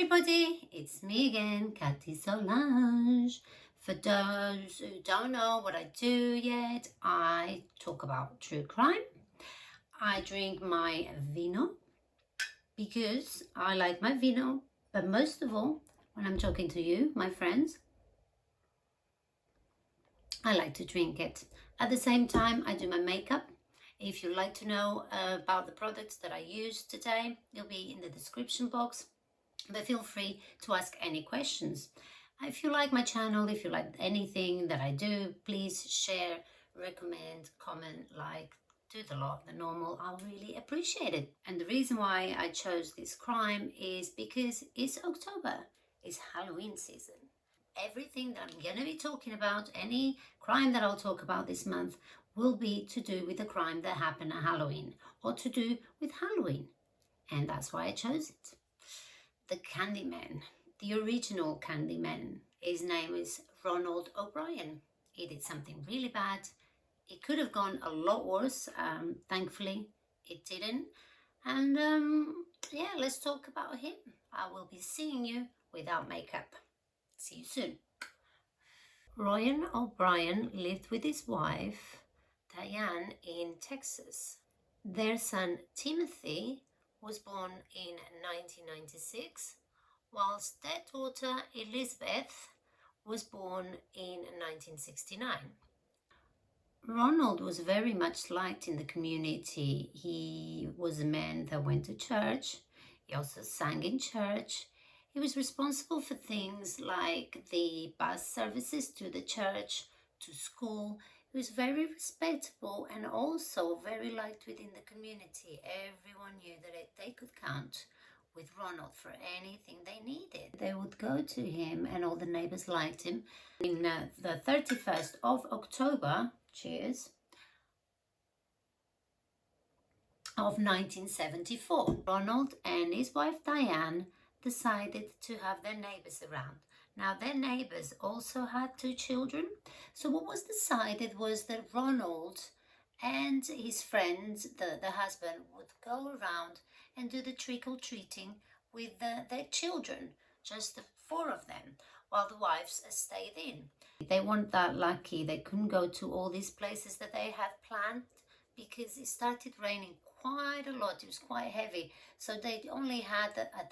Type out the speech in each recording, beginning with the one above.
everybody, it's me again, Cathy Solange. For those who don't know what I do yet, I talk about true crime. I drink my vino because I like my vino, but most of all, when I'm talking to you, my friends, I like to drink it. At the same time, I do my makeup. If you'd like to know about the products that I use today, it'll be in the description box. But feel free to ask any questions. If you like my channel, if you like anything that I do, please share, recommend, comment, like, do the lot, the normal. I'll really appreciate it. And the reason why I chose this crime is because it's October, it's Halloween season. Everything that I'm going to be talking about, any crime that I'll talk about this month, will be to do with the crime that happened at Halloween or to do with Halloween. And that's why I chose it. The Candyman, the original Candyman, his name is Ronald O'Bryan. He did something really bad. It could have gone a lot worse. Thankfully, it didn't. And yeah, let's talk about him. I will be seeing you without makeup. See you soon. Ronald O'Bryan lived with his wife, Diane, in Texas. Their son, Timothy, was born in 1996, whilst their daughter Elizabeth was born in 1969. Ronald was very much liked in the community. He was a man that went to church. He also sang in church. He was responsible for things like the bus services to the church, to school. He was very respectable and also very liked within the community. Everyone knew that they could count with Ronald for anything they needed. They would go to him and all the neighbors liked him. In the 31st of October, cheers, of 1974, Ronald and his wife Diane decided to have their neighbors around. Now, their neighbors also had 2 children. So what was decided was that Ronald and his friends, the husband, would go around and do the trick-or-treating with their children, just the 4 of them, while the wives stayed in. They weren't that lucky. They couldn't go to all these places that they had planned because it started raining quite a lot. It was quite heavy, so they only had,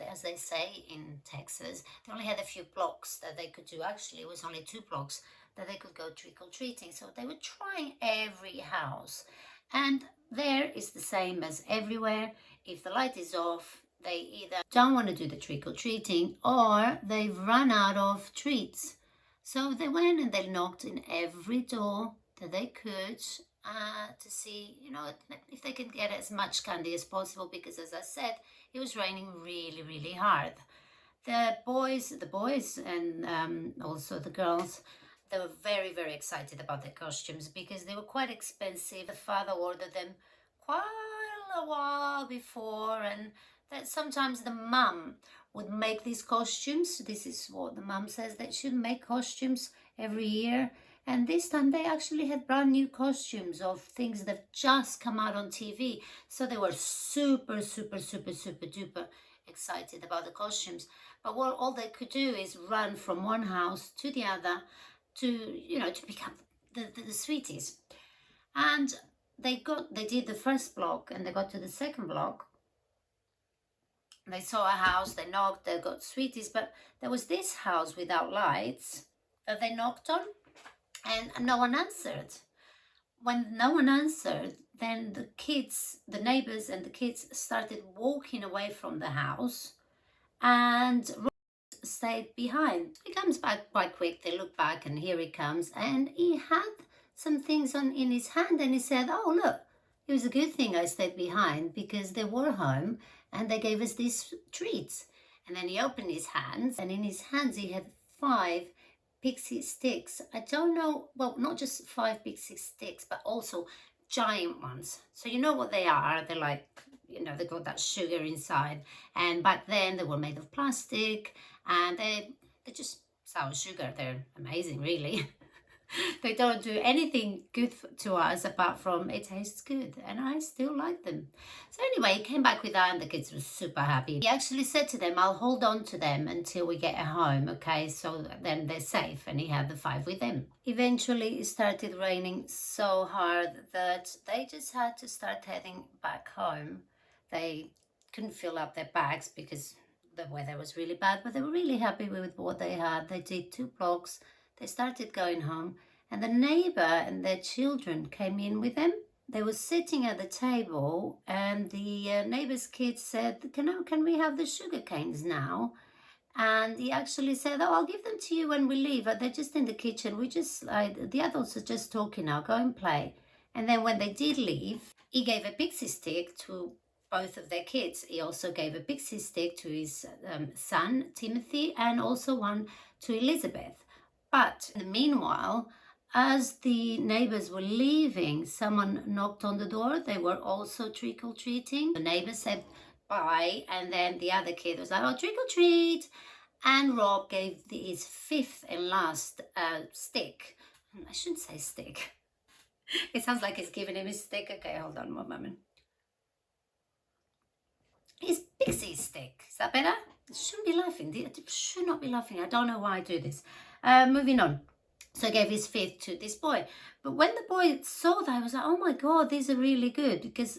as they say in Texas, they only had a few blocks that they could do. Actually, it was only 2 blocks that they could go trick-or-treating. So they were trying every house, and there is the same as everywhere. If the light is off, they either don't want to do the trick-or-treating or they've run out of treats. So they went and they knocked in every door that they could to see, if they could get as much candy as possible, because as I said, it was raining really, really hard. The boys and also the girls, they were very, very excited about their costumes because they were quite expensive. The father ordered them quite a while before, and that sometimes the mum would make these costumes. This is what the mum says, that she would make costumes every year. And this time they actually had brand new costumes of things that just come out on TV. So they were super, super, super, super duper excited about the costumes. But what all they could do is run from one house to the other to pick up the sweeties. And they did the first block and they got to the second block. They saw a house, they knocked, they got sweeties, but there was this house without lights that they knocked on. And no one answered. When no one answered, then the kids, the neighbors and the kids started walking away from the house, and Ross stayed behind. He comes back quite quick. They look back and here he comes, and he had some things in his hand, and he said, "Oh, look, it was a good thing I stayed behind because they were home and they gave us these treats." And then he opened his hands, and in his hands he had 5 pixie sticks. I don't know, well, not just 5 pixie sticks, but also giant ones. So you know what they are. They're like, they got that sugar inside. And back then they were made of plastic, and they're just sour sugar. They're amazing, really. They don't do anything good to us apart from it tastes good, and I still like them. So anyway, he came back with that and the kids were super happy. He actually said to them, I'll hold on to them until we get home, okay, so then they're safe, and he had the 5 with him. Eventually it started raining so hard that they just had to start heading back home. They couldn't fill up their bags because the weather was really bad, but they were really happy with what they had. They did 2 blocks. They started going home, and the neighbor and their children came in with them. They were sitting at the table, and the neighbor's kids said, can we have the sugar canes now? And he actually said, oh, I'll give them to you when we leave. They're just in the kitchen. We just, the adults are just talking now. Go and play. And then when they did leave, he gave a pixie stick to both of their kids. He also gave a pixie stick to his son, Timothy, and also one to Elizabeth. But in the meanwhile, as the neighbors were leaving, someone knocked on the door. They were also trick-or-treating. The neighbor said bye, and then the other kid was like, oh, trick-or-treat. And Rob gave his 5th and last stick. I shouldn't say stick. It sounds like he's giving him his stick. Okay, hold on one moment. His pixie stick. Is that better? I shouldn't be laughing. I should not be laughing. I don't know why I do this. Moving on. So I gave his 5th to this boy. But when the boy saw that, I was like, oh my God, these are really good. Because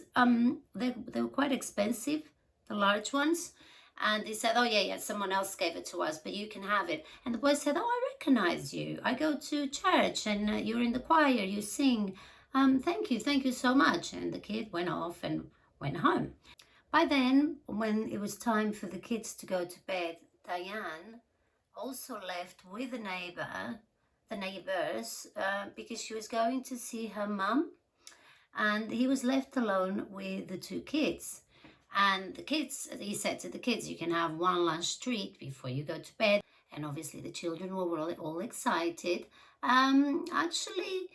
they were quite expensive, the large ones. And he said, oh yeah, someone else gave it to us, but you can have it. And the boy said, oh, I recognize you. I go to church and you're in the choir, you sing. Thank you so much. And the kid went off and went home. By then, when it was time for the kids to go to bed, Diane also left with the neighbors, because she was going to see her mum, and he was left alone with the 2 kids. And the kids, he said to the kids, you can have one lunch treat before you go to bed. And obviously the children were all excited. Actually,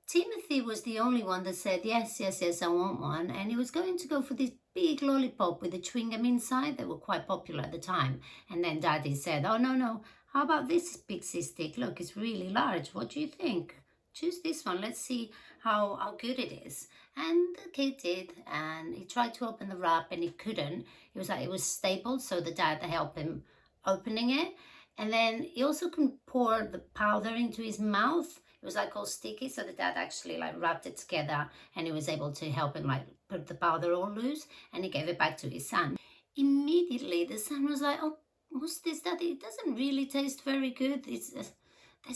Timothy was the only one that said, yes, I want one. And he was going to go for this big lollipop with the chewing gum inside. They were quite popular at the time. And then Daddy said, oh, no, how about this pixie stick? Look, it's really large. What do you think? Choose this one. Let's see how good it is. And the kid did, and he tried to open the wrap and he couldn't. It was like it was stapled, so the dad helped him opening it. And then he also couldn't pour the powder into his mouth. It was like all sticky, so the dad actually like wrapped it together, and he was able to help him like put the powder all loose, and he gave it back to his son. Immediately the son was like, oh, what's this, Daddy? It doesn't really taste very good. There's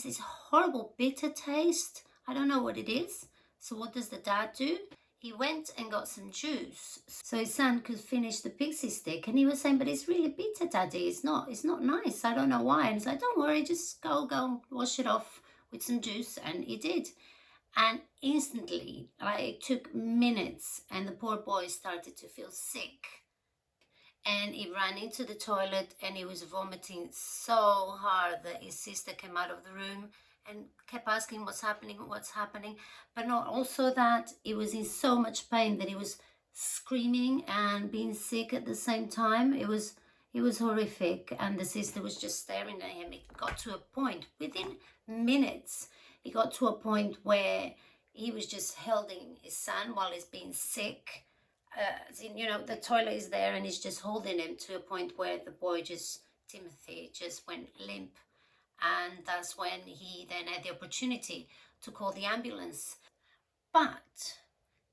this horrible bitter taste. I don't know what it is. So what does the dad do? He went and got some juice so his son could finish the pixie stick, and he was saying, but it's really bitter, Daddy. It's not nice. I don't know why. And he's like, don't worry, just go wash it off with some juice. And he did. And instantly, like, it took minutes, and the poor boy started to feel sick. And he ran into the toilet and he was vomiting so hard that his sister came out of the room and kept asking what's happening. But not also that he was in so much pain that he was screaming and being sick at the same time. It was horrific, and the sister was just staring at him. It got to a point, within minutes, it got to a point where he was just holding his son while he's being sick. The toilet is there and he's just holding him, to a point where the boy Timothy just went limp. And that's when he then had the opportunity to call the ambulance. But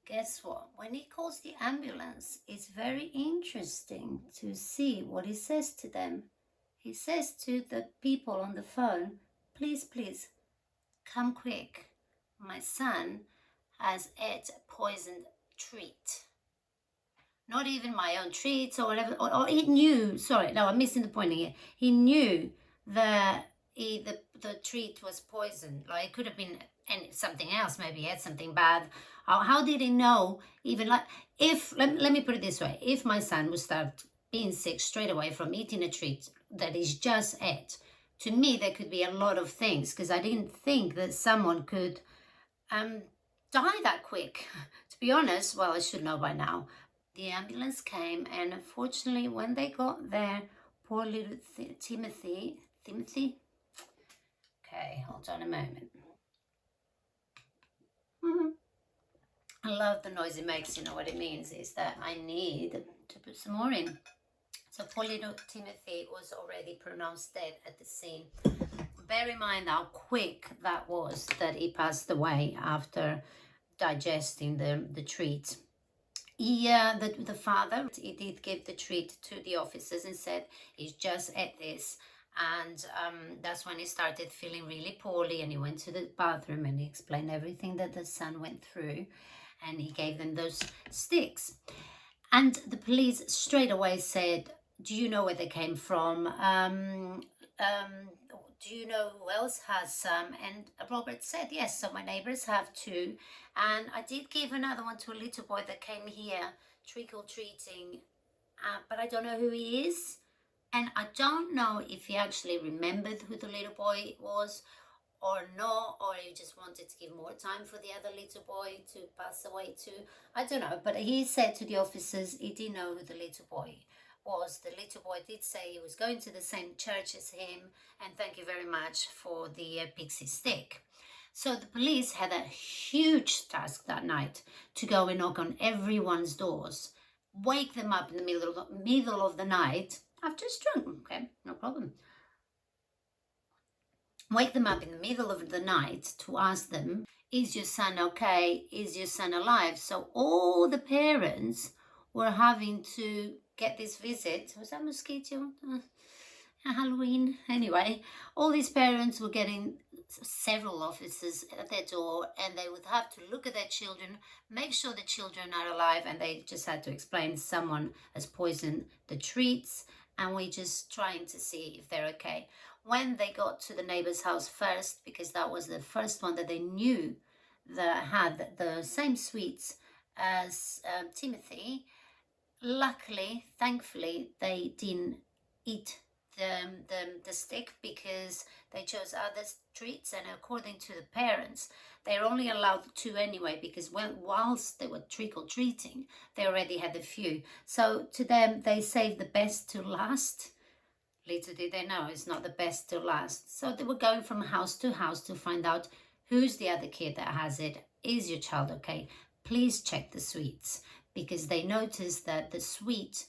guess what? When he calls the ambulance, it's very interesting to see what he says to them. He says to the people on the phone, please, come quick. My son has ate a poisoned treat. Not even my own treats or whatever. Or he knew, sorry, no, I'm missing the point here. He knew that the treat was poisoned. Like, it could have been something else. Maybe he had something bad. How did he know? Even like, let me put it this way. If my son would start being sick straight away from eating a treat that he's just ate, to me, there could be a lot of things, because I didn't think that someone could die that quick. To be honest, well, I should know by now. The ambulance came, and unfortunately, when they got there, poor little Timothy. Okay, hold on a moment. I love the noise it makes. You know what it means is that I need to put some more in. So poor little Timothy was already pronounced dead at the scene. Bear in mind how quick that was, that he passed away after digesting the treat. The father, he did give the treat to the officers and said he's just ate this. And that's when he started feeling really poorly, and he went to the bathroom and he explained everything that the son went through, and he gave them those sticks. And the police straight away said, do you know where they came from? Do you know who else has some? And Robert said, yes, so my neighbors have two. And I did give another one to a little boy that came here trick-or-treating, but I don't know who he is. And I don't know if he actually remembered who the little boy was or not, or he just wanted to give more time for the other little boy to pass away too. I don't know, but he said to the officers he didn't know who the little boy was. The little boy did say he was going to the same church as him, and thank you very much for the pixie stick. So the police had a huge task that night to go and knock on everyone's doors, wake them up in the middle of the night. I've just drunk, okay, no problem. Wake them up in the middle of the night to ask them, is your son okay? Is your son alive? So all the parents were having to get this visit. Was that mosquito? Halloween? Anyway, all these parents were getting several officers at their door, and they would have to look at their children, make sure the children are alive, and they just had to explain someone has poisoned the treats, and we're just trying to see if they're okay. When they got to the neighbor's house first, because that was the first one that they knew that had the same sweets as Timothy, luckily, thankfully, they didn't eat the stick because they chose other treats, and according to the parents, they're only allowed two anyway, because whilst they were trick-or-treating, they already had a few. So to them, they saved the best to last. Little did they know it's not the best to last. So they were going from house to house to find out who's the other kid that has it. Is your child okay? Please check the sweets, because they noticed that the sweet,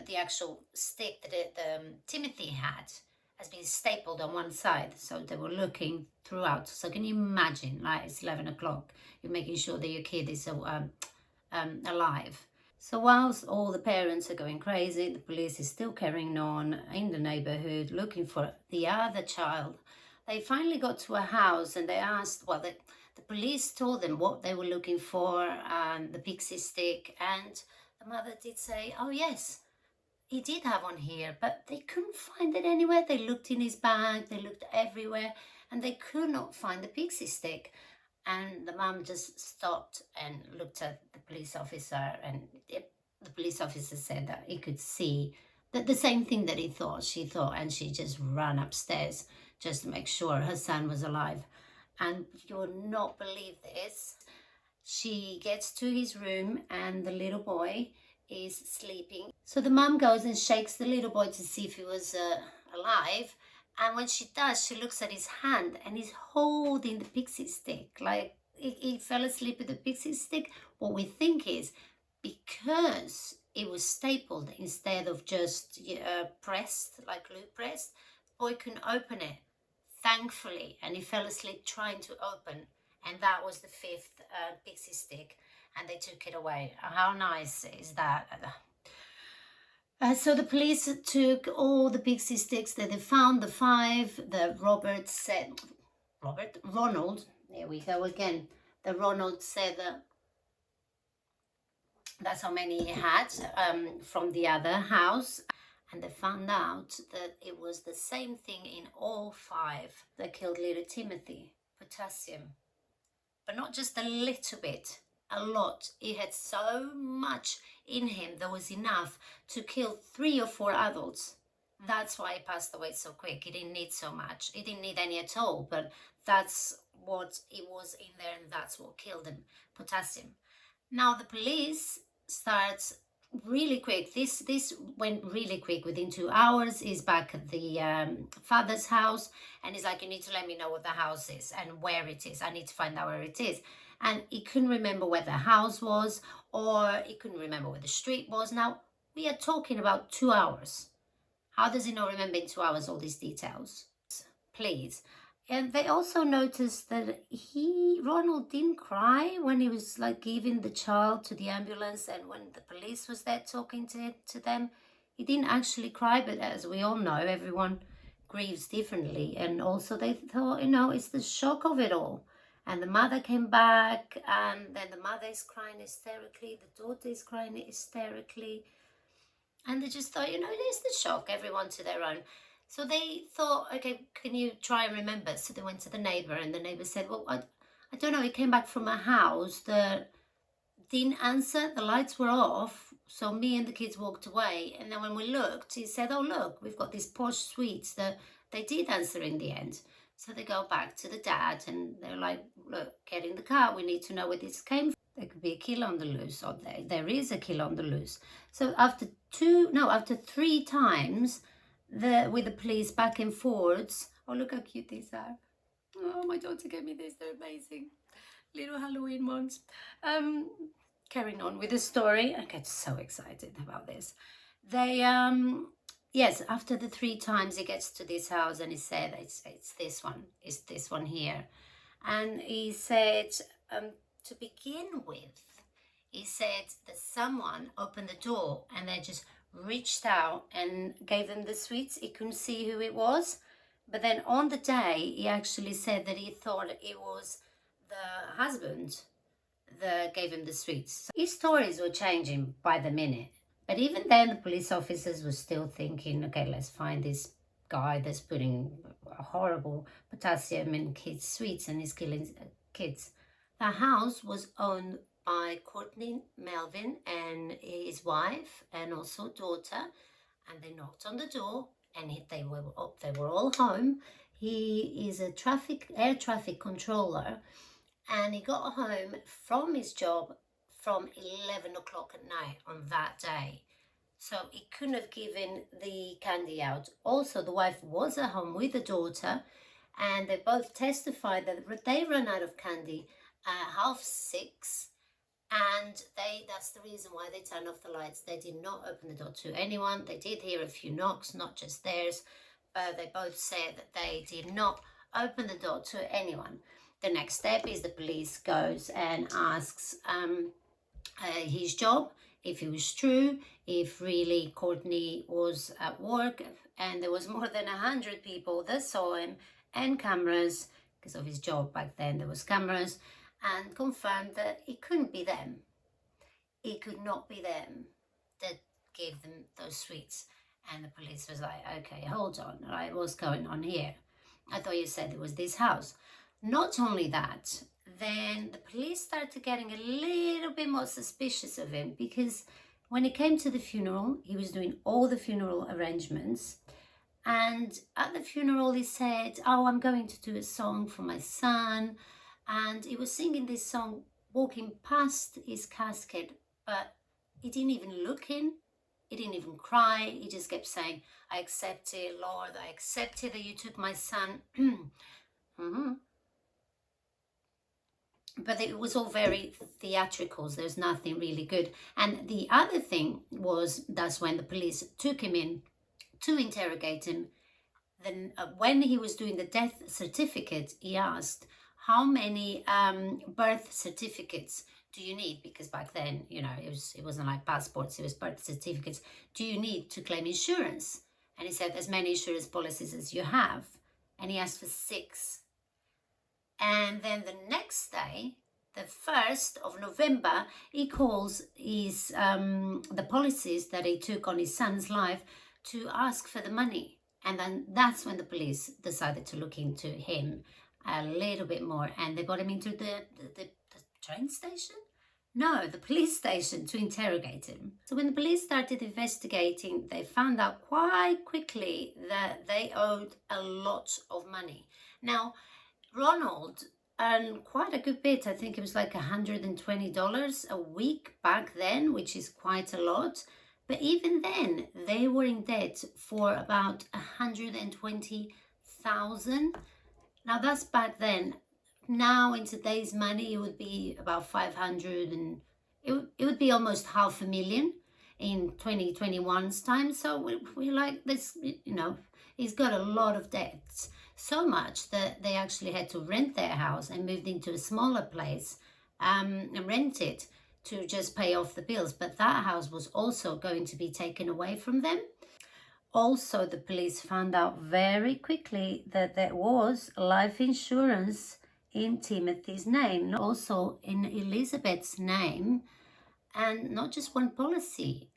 the actual stick that Timothy had, has been stapled on one side. So they were looking throughout. So can you imagine, like, it's 11 o'clock, you're making sure that your kid is alive. So whilst all the parents are going crazy, the police is still carrying on in the neighborhood looking for the other child. They finally got to a house and they asked, well, the police told them what they were looking for, the pixie stick, and the mother did say, oh yes, he did have one here, but they couldn't find it anywhere. They looked in his bag, they looked everywhere, and they could not find the pixie stick. And the mum just stopped and looked at the police officer, and the police officer said that he could see that the same thing that she thought, and she just ran upstairs just to make sure her son was alive. And you will not believe this. She gets to his room and the little boy is sleeping. So the mum goes and shakes the little boy to see if he was alive. And when she does, she looks at his hand and he's holding the pixie stick. Like he fell asleep with the pixie stick. What we think is because it was stapled instead of just pressed, like glue pressed, the boy couldn't open it, thankfully. And he fell asleep trying to open. And that was the fifth pixie stick. And they took it away. How nice is that? So the police took all the pixie sticks that they found, the 5 that Ronald, there we go again. The Ronald said that that's how many he had from the other house. And they found out that it was the same thing in all 5 that killed little Timothy, potassium. But not just a little bit, a lot. He had so much in him that was enough to kill 3 or 4 adults. That's why he passed away so quick. He didn't need so much. He didn't need any at all, but that's what it was in there, and that's what killed him, potassium. Now the police starts really quick. This went really quick. Within 2 hours, he's back at the father's house, and he's like, you need to let me know what the house is and where it is. I need to find out where it is. and he couldn't remember where the house was, or he couldn't remember where the street was. Now, we are talking about 2 hours. How does he not remember in 2 hours all these details? Please. And they also noticed that Ronald didn't cry when he was like giving the child to the ambulance, and when the police was there talking to them. He didn't actually cry, but as we all know, everyone grieves differently. And also they thought, it's the shock of it all. And the mother came back, and then the mother is crying hysterically, the daughter is crying hysterically. And they just thought, it is the shock, everyone to their own. So they thought, okay, can you try and remember? So they went to the neighbor, and the neighbor said, well, I don't know. He came back from a house that didn't answer. The lights were off. So me and the kids walked away. And then when we looked, he said, oh, look, we've got these posh suites that they did answer in the end. So they go back to the dad, and they're like, look, get in the car. We need to know where this came from. There could be a kill on the loose, or there is a kill on the loose. So after 3 times, with the police back and forwards. Oh, look how cute these are. Oh, my daughter gave me this. They're amazing. Little Halloween ones. Carrying on with the story. I get so excited about this. They, yes, after the 3 times he gets to this house, and he said, it's this one. It's this one here. And he said, to begin with, he said that someone opened the door, and they just reached out and gave them the sweets. He couldn't see who it was, but then on the day he actually said that he thought it was the husband that gave him the sweets. So his stories were changing by the minute, but even then the police officers were still thinking, okay, let's find this guy that's putting horrible potassium in kids' sweets and is killing kids. The house was owned by Courtney Melvin and his wife, and also daughter, and they knocked on the door, and they were all home. He is a air traffic controller, and he got home from his job from 11 o'clock at night on that day. So he couldn't have given the candy out. Also, the wife was at home with the daughter, and they both testified that they ran out of candy at 6:30. And that's the reason why they turned off the lights. They did not open the door to anyone. They did hear a few knocks, not just theirs, but they both said that they did not open the door to anyone. The next step is the police goes and asks his job, if it was true, if really Courtney was at work, and there was more than 100 people that saw him, and cameras, because of his job back then there was cameras, and confirmed that it couldn't be them. It could not be them that gave them those sweets. And the police was like, okay, hold on, right, what's going on here? I thought you said it was this house. Not only that, then the police started getting a little bit more suspicious of him, because when it came to the funeral, he was doing all the funeral arrangements. And at the funeral, he said, oh, I'm going to do a song for my son. And he was singing this song, walking past his casket, but he didn't even look in. He didn't even cry. He just kept saying, I accept it, Lord. I accept it that you took my son. But it was all very theatrical. There's nothing really good. And the other thing was, that's when the police took him in to interrogate him. Then when he was doing the death certificate, he asked, how many birth certificates do you need? Because back then, it wasn't like passports, it was birth certificates. Do you need to claim insurance? And he said, as many insurance policies as you have. And he asked for 6. And then the next day, the 1st of November, he calls the policies that he took on his son's life to ask for the money. And then that's when the police decided to look into him a little bit more, and they got him into the train station? No, the police station, to interrogate him. So when the police started investigating, they found out quite quickly that they owed a lot of money. Now, Ronald earned quite a good bit. I think it was like $120 a week back then, which is quite a lot. But even then, they were in debt for about $120,000. Now that's back then. Now in today's money, it would be about 500, and it would be almost 500,000 in 2021's time. So we like this, you know, he's got a lot of debts, so much that they actually had to rent their house and moved into a smaller place, and rent it to just pay off the bills. But that house was also going to be taken away from them. Also, the police found out very quickly that there was life insurance in Timothy's name, also in Elizabeth's name, and not just one policy,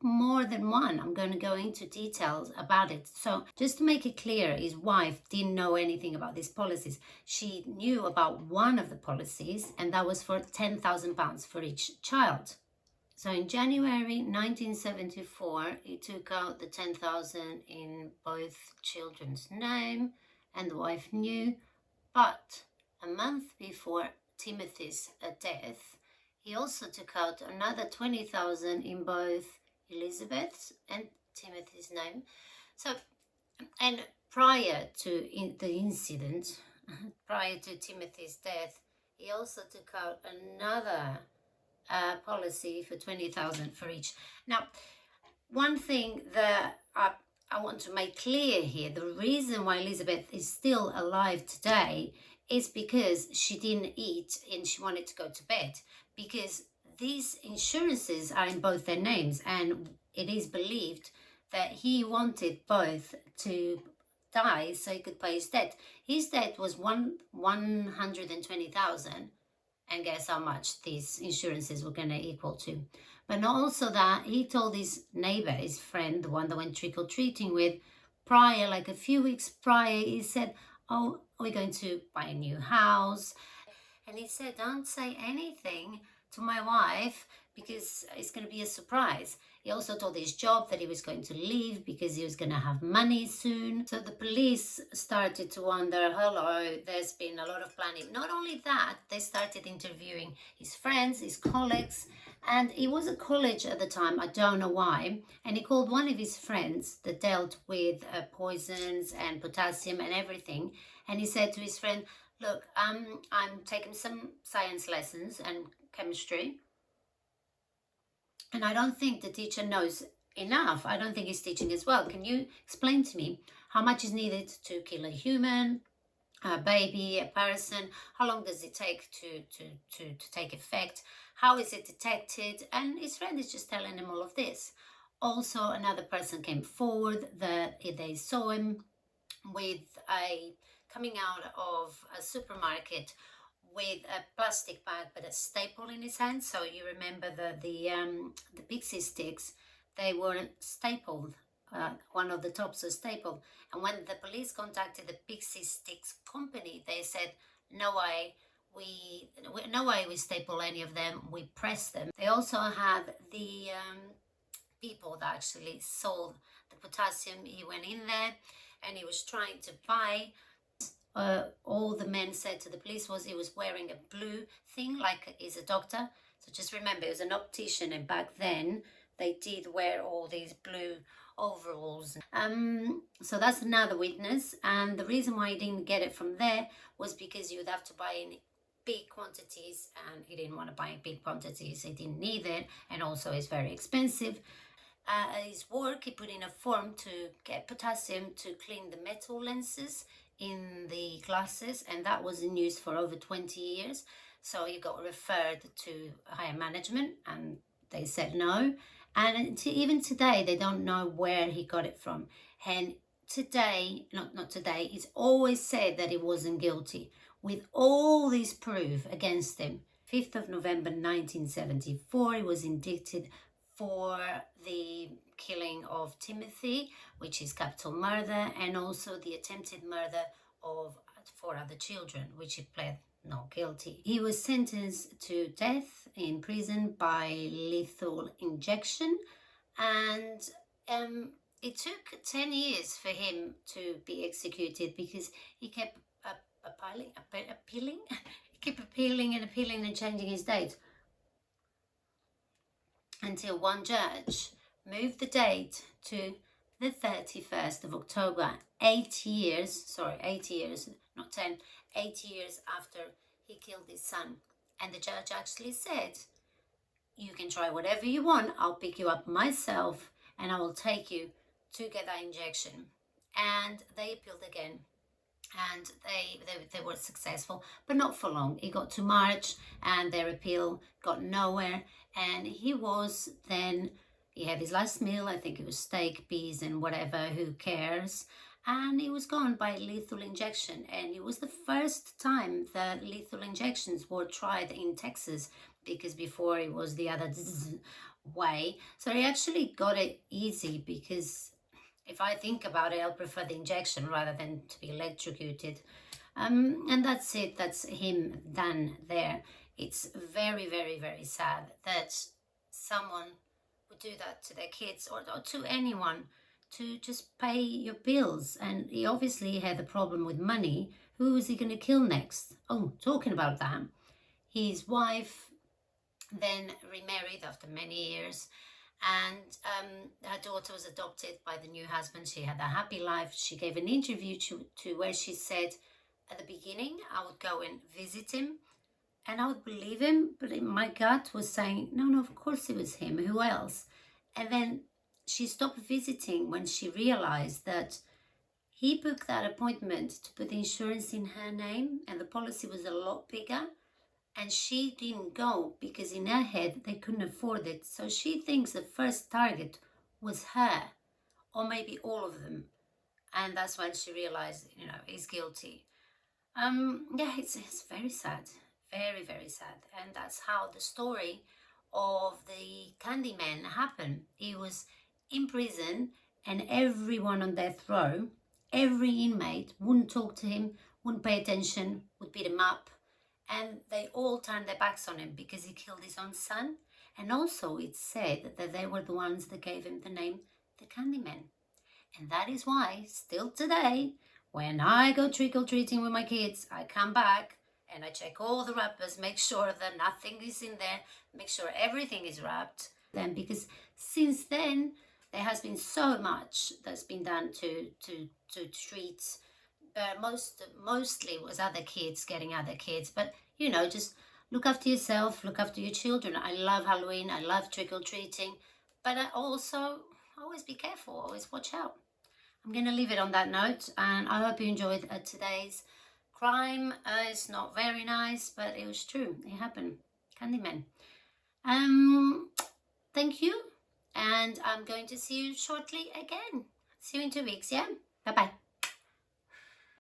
more than one. I'm going to go into details about it. So just to make it clear, his wife didn't know anything about these policies. She knew about one of the policies, and that was for £10,000 for each child. So in January 1974, he took out the 10,000 in both children's name, and the wife knew. But a month before Timothy's death, he also took out another 20,000 in both Elizabeth's and Timothy's name. So, and prior to the incident, prior to Timothy's death, he also took out another policy for 20,000 for each. Now, one thing that I want to make clear here, the reason why Elizabeth is still alive today is because she didn't eat and she wanted to go to bed, because these insurances are in both their names, and it is believed that he wanted both to die so he could pay his debt. His debt was 120,000, and guess how much these insurances were going to equal to. But not also that, he told his neighbor, his friend, the one that went trick-or-treating with, prior, like a few weeks prior, he said, oh, we're going to buy a new house. And he said, don't say anything to my wife because it's going to be a surprise. He also told his job that he was going to leave because he was going to have money soon. So the police started to wonder, hello, there's been a lot of planning. Not only that, they started interviewing his friends, his colleagues, and he was at college at the time, I don't know why, and he called one of his friends that dealt with poisons and potassium and everything, and he said to his friend, look, I'm taking some science lessons and chemistry, and I don't think the teacher knows enough. I don't think he's teaching as well. Can you explain to me how much is needed to kill a human, a baby, a person? How long does it take to take effect? How is it detected? And his friend is just telling him all of this. Also, another person came forward that they saw him with coming out of a supermarket with a plastic bag but a staple in his hand. So you remember the pixie sticks, they were stapled. One of the tops was stapled. And when the police contacted the pixie sticks company, they said, no way we staple any of them, we press them. They also had the people that actually sold the potassium. He went in there and he was trying to buy. All the men said to the police was he was wearing a blue thing, like he's a doctor. So just remember, he was an optician, and back then they did wear all these blue overalls. So that's another witness, and the reason why he didn't get it from there was because you would have to buy in big quantities, and he didn't want to buy in big quantities. He didn't need it, and also it's very expensive. At his work, he put in a form to get potassium to clean the metal lenses in the glasses, and that was in use for over 20 years. So he got referred to higher management, and they said no. And even today, they don't know where he got it from. And today, not today, it's always said that he wasn't guilty, with all this proof against him. 5th of November 1974, he was indicted for the killing of Timothy, which is capital murder, and also the attempted murder of 4 other children, which he pled not guilty. He was sentenced to death in prison by lethal injection, and it took 10 years for him to be executed because he kept appealing and changing his date, until one judge moved the date to the 31st of October, 8 years, sorry, 8 years, not 10, 8 years after he killed his son. And the judge actually said, you can try whatever you want, I'll pick you up myself and I will take you to get that injection. And they appealed again. And they were successful, but not for long. It got to March and their appeal got nowhere. And he was then, he had his last meal, I think it was steak, peas and whatever, who cares. And he was gone by lethal injection. And it was the first time that lethal injections were tried in Texas, because before it was the other way. So he actually got it easy, because if I think about it, I'll prefer the injection rather than to be electrocuted. And that's it. That's him done there. It's very, very, very sad that someone would do that to their kids, or to anyone, to just pay your bills. And he obviously had a problem with money. Who is he going to kill next? Oh, talking about that. His wife then remarried after many years. And her daughter was adopted by the new husband. She had a happy life. She gave an interview to where she said, at the beginning, I would go and visit him and I would believe him, but my gut was saying, no, of course it was him. Who else? And then she stopped visiting when she realized that he booked that appointment to put the insurance in her name, and the policy was a lot bigger. And she didn't go because in her head they couldn't afford it. So she thinks the first target was her, or maybe all of them. And that's when she realized, he's guilty. Yeah, it's very sad. Very, very sad. And that's how the story of the Candyman happened. He was in prison and everyone on death row, every inmate wouldn't talk to him, wouldn't pay attention, would beat him up. And they all turned their backs on him because he killed his own son. And also it's said that they were the ones that gave him the name the Candyman. And that is why, still today, when I go trick-or-treating with my kids, I come back and I check all the wrappers, make sure that nothing is in there, make sure everything is wrapped. Then, because since then, there has been so much that's been done to treat. Mostly was other kids getting other kids, but just look after yourself, look after your children. I love Halloween, I love trick-or-treating, but I also always be careful, always watch out. I'm going to leave it on that note, and I hope you enjoyed today's crime. It's not very nice, but it was true. It happened. Candyman. Thank you, and I'm going to see you shortly again. See you in 2 weeks, yeah? Bye-bye.